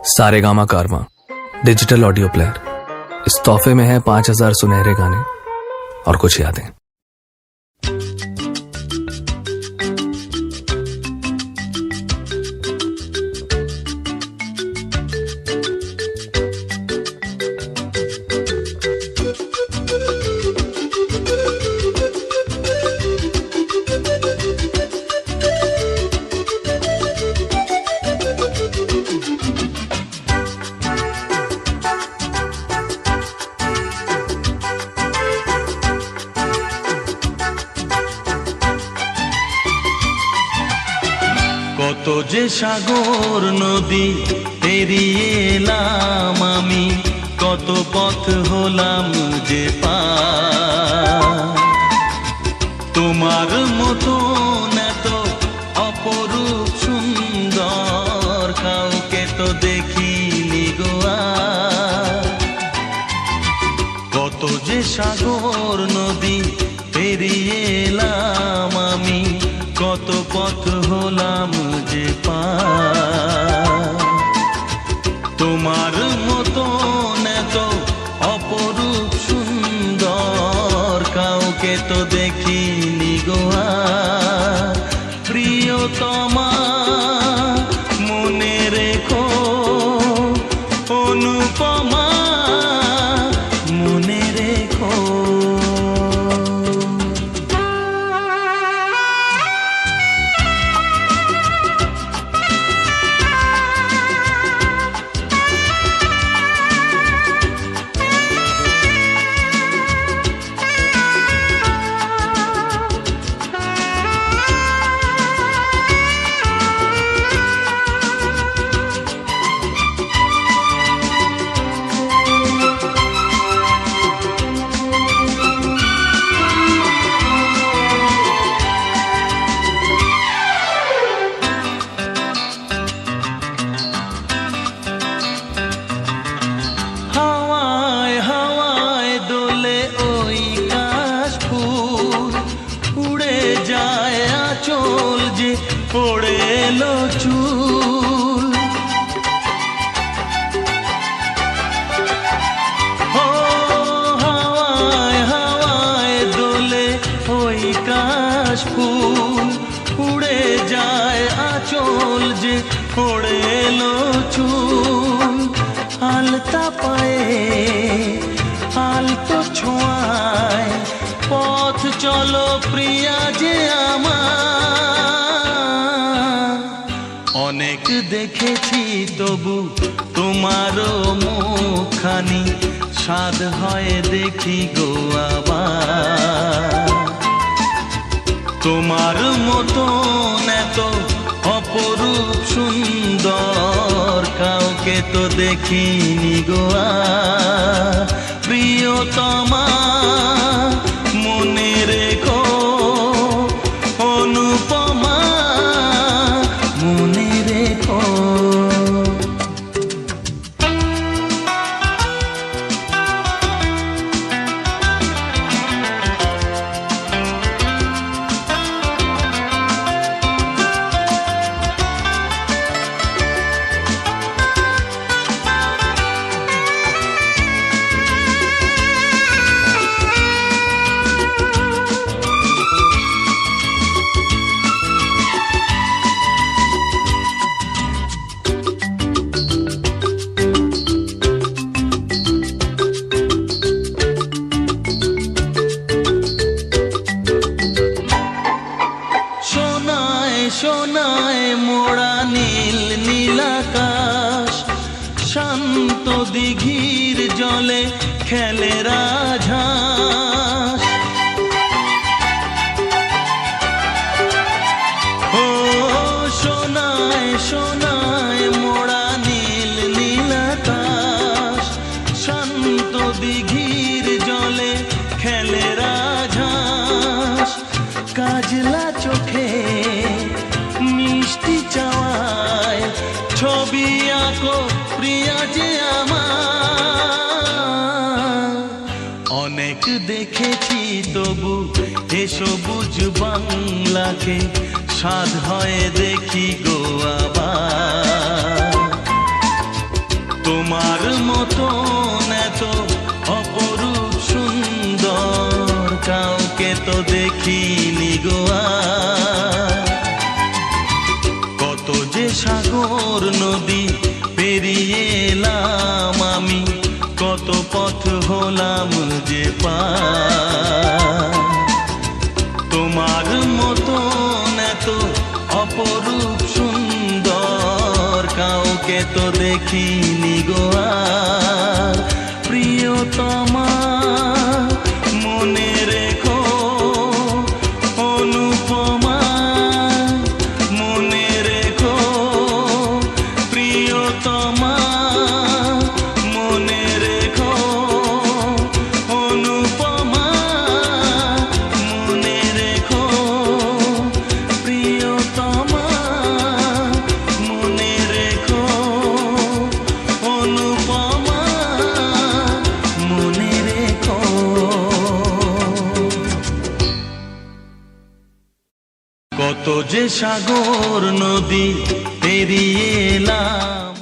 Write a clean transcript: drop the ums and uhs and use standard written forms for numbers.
सारेगामा कारवां digital audio player. इस तोहफे में है 5000 सुनहरे गाने और कुछ यादें। কত যে সাগর নদী পেরিয়ে এলাম আমি, কত পথ হলাম যে পার। তোমার মতো এত অপরূপ সুন্দর কাউকে তো দেখিনি গো আর। কত যে সাগর নদী পেরিয়ে এলাম আমি, কত পথ হলাম যে পার। তোমার মতো এত অপরূপ সুন্দর কাউকে তো দেখিনি গো আর। প্রিয়তমা মনে রেখো, অনুপমা মনে রেখো। পড়ে এলো চুল, ও হাওয়ায় হাওয়ায় দোলে ওই কাশ ফুল। উড়ে যায় আঁচল যে পড়ে এলো চুল। আলতা পায়ে আলতো ছোঁয়ায় পথ চলো প্রিয়া যে আমার। অনেক দেখেছি তবু তোমারও মুখখানি, স্বাদ হয় দেখি গো আবার। তোমার মতো এত অপরূপ সুন্দর কাউকে তো দেখিনি গো আর। প্রিয়তমা মনে রেখো, অনুপমা মনে রেখো। সোনায় মোড়া নীল নীলাকাশ, শান্ত দিঘির জলে খেলে রাজহাঁস। ও সোনায় সোনায় মোড়া নীল নীলাকাশ, শান্ত দিঘির জলে খেলে রাজহাঁস। কাজলা চোখে মিষ্টি চাওয়ায় ছবি আঁকো প্রিয়া যে আমার। অনেক দেখেছি তবু এ সবুজ বাংলাকে, স্বাদ হয় দেখি গো আবার। তোমার মতন এত অপরূপ সুন্দর কাউকে তো দেখিনি গো আর। কত যে সাগর নদী পেরিয়ে এলাম আমি, কত পথ হলাম যে পার। তোমার মতন এত অপরূপ সুন্দর কাউকে তো দেখিনি গো আর। প্রিয়তমা মনে রেখো, অনুপমা মনে রেখো, প্রিয়তমা মনে রেখো, অনুপমা মনে রেখো, প্রিয়তমা মনে রেখো, অনুপমা মনে রেখো। কত যে সাগর নদী পেরিয়ে এলাম।